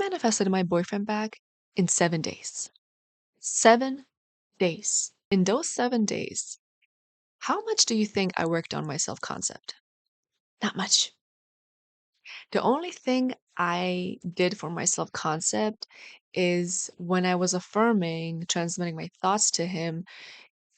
manifested my boyfriend back in 7 days. 7 days. In those 7 days, how much do you think I worked on my self concept? Not much. The only thing I did for my self concept is when I was affirming, transmitting my thoughts to him,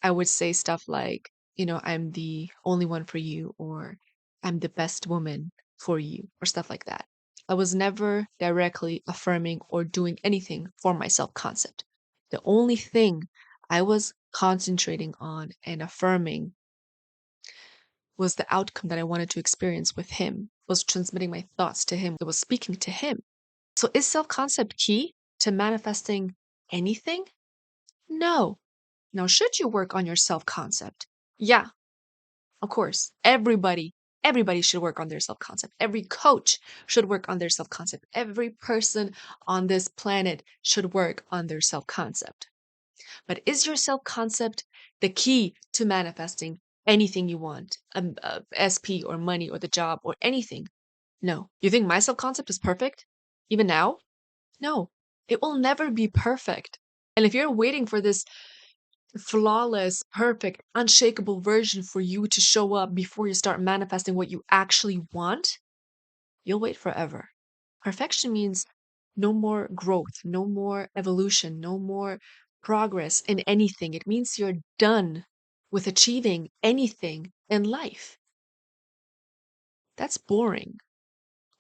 I would say stuff like, I'm the only one for you, or I'm the best woman for you, or stuff like that. I was never directly affirming or doing anything for my self concept. The only thing I was concentrating on and affirming was the outcome that I wanted to experience with him, was transmitting my thoughts to him, it was speaking to him. So is self concept key to manifesting anything? No. Now, should you work on your self concept? Yeah, of course. Everybody should work on their self concept. Every coach should work on their self concept. Every person on this planet should work on their self concept. But is your self concept the key to manifesting anything you want? SP or money or the job or anything? No. You think my self concept is perfect? Even now? No. It will never be perfect. And if you're waiting for this flawless, perfect, unshakable version for you to show up before you start manifesting what you actually want, you'll wait forever. Perfection means no more growth, no more evolution, no more progress in anything. It means you're done with achieving anything in life. That's boring.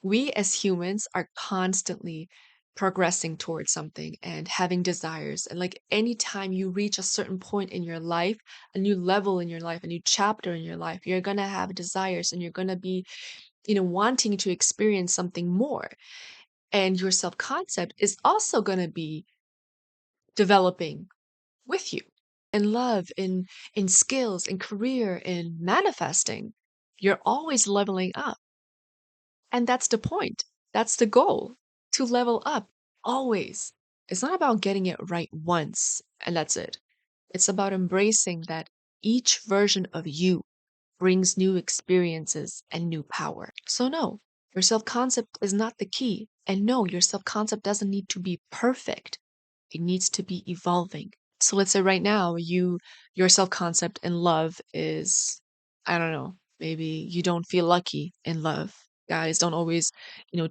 We as humans are constantly progressing towards something and having desires. And like anytime you reach a certain point in your life, a new level in your life, a new chapter in your life, you're going to have desires and you're going to be, wanting to experience something more. And your self concept is also going to be developing with you in love, in skills, in career, in manifesting. You're always leveling up. And that's the point. That's the goal, to level up always. It's not about getting it right once and that's it. It's about embracing that each version of you brings new experiences and new power. So, no, your self concept is not the key. And no, your self concept doesn't need to be perfect, it needs to be evolving. So, let's say right now, your self concept in love is, I don't know, maybe you don't feel lucky in love. Guys don't always,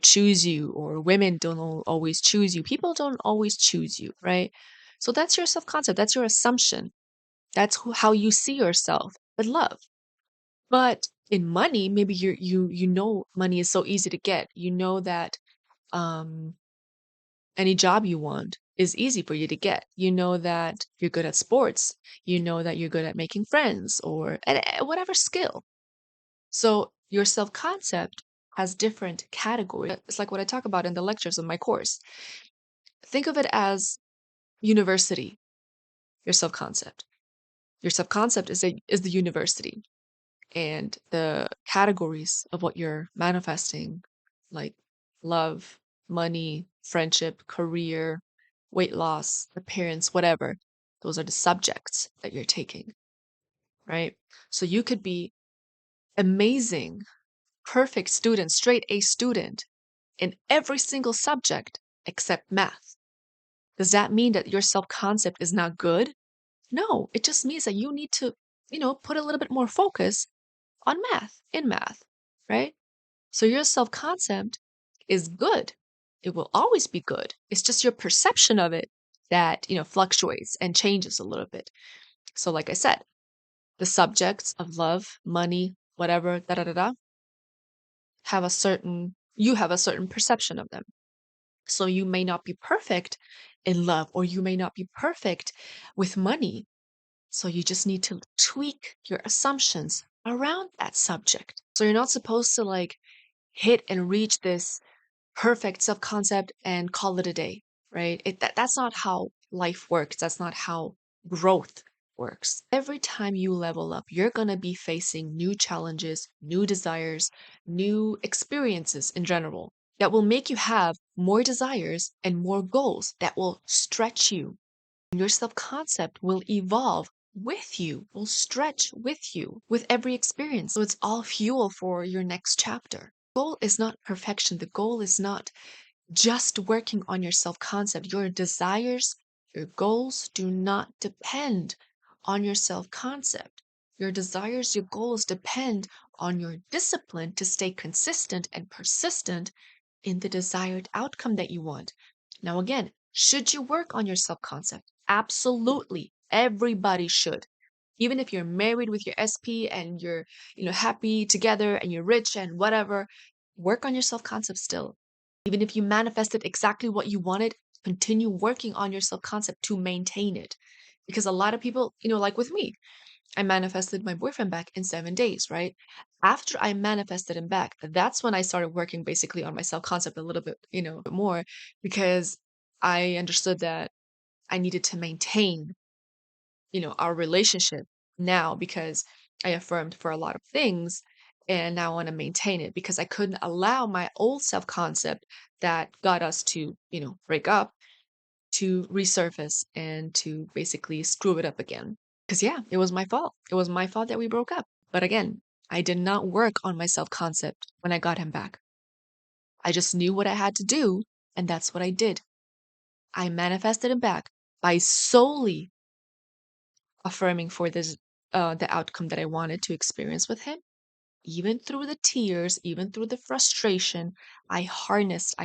choose you, or women don't always choose you. People don't always choose you, right? So that's your self concept. That's your assumption. That's how you see yourself with love. But in money, maybe you know money is so easy to get. You know that um any job you want is easy for you to get. You know that you're good at sports. You know that you're good at making friends or whatever skill. So your self-concept has different categories. It's like what I talk about in the lectures of my course. Think of it as university, your self-concept. Your self-concept is the university. And the categories of what you're manifesting, like love, money, friendship, career, weight loss, appearance, whatever, those are the subjects that you're taking, right? So you could be amazing, perfect student, straight A student in every single subject except math. Does that mean that your self concept is not good? No, it just means that you need to, put a little bit more focus on math, in math, right? So your self concept is good. It will always be good. It's just your perception of it that, fluctuates and changes a little bit. So, like I said, the subjects of love, money, whatever, da da da da, you have a certain perception of them. So you may not be perfect in love, or you may not be perfect with money. So you just need to tweak your assumptions around that subject. So you're not supposed to like hit and reach this perfect self concept and call it a day, right? That's not how life works. That's not how growth works. Every time you level up, you're going to be facing new challenges, new desires, new experiences in general that will make you have more desires and more goals that will stretch you. Your self concept will evolve with you, will stretch with you with every experience. So it's all fuel for your next chapter. The goal is not perfection. The goal is not Just working on your self concept, your desires, your goals do not depend on your self concept. Your desires, your goals depend on your discipline to stay consistent and persistent in the desired outcome that you want. Now, again, should you work on your self concept? Absolutely. Everybody should. Even if you're married with your SP and you're, happy together and you're rich and whatever, work on your self concept still. Even if you manifested exactly what you wanted, continue working on your self concept to maintain it. Because a lot of people, like with me, I manifested my boyfriend back in 7 days, right? After I manifested him back, that's when I started working basically on my self concept a little bit, more because I understood that I needed to maintain, our relationship now because I affirmed for a lot of things and now I want to maintain it because I couldn't allow my old self concept that got us to, break up to resurface and to basically screw it up again. Because, yeah, it was my fault. It was my fault that we broke up. But again, I did not work on my self concept when I got him back. I just knew what I had to do, and that's what I did. I manifested him back by solely affirming for the outcome that I wanted to experience with him. Even through the tears, even through the frustration, I harnessed,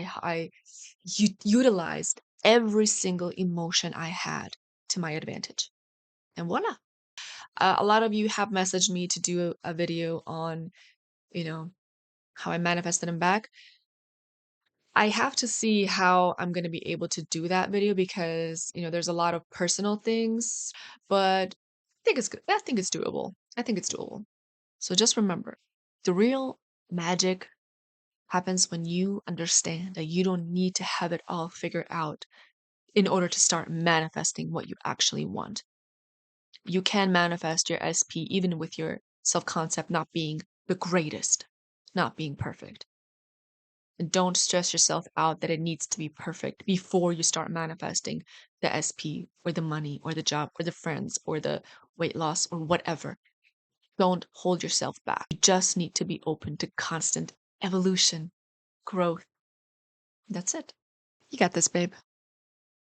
utilized every every single emotion I had to my advantage. And voila. A lot of you have messaged me to do a video on, you know, how I manifested him back. I have to see how I'm going to be able to do that video because, there's a lot of personal things, but I think it's good. I think it's doable. I think it's doable. So just remember, the real magic happens when you understand that you don't need to have it all figured out in order to start manifesting what you actually want. You can manifest your SP even with your self concept not being the greatest, not being perfect. And don't stress yourself out that it needs to be perfect before you start manifesting the SP or the money or the job or the friends or the weight loss or whatever. Don't hold yourself back. You just need to be open to constant evolution, growth. That's it. You got this, babe.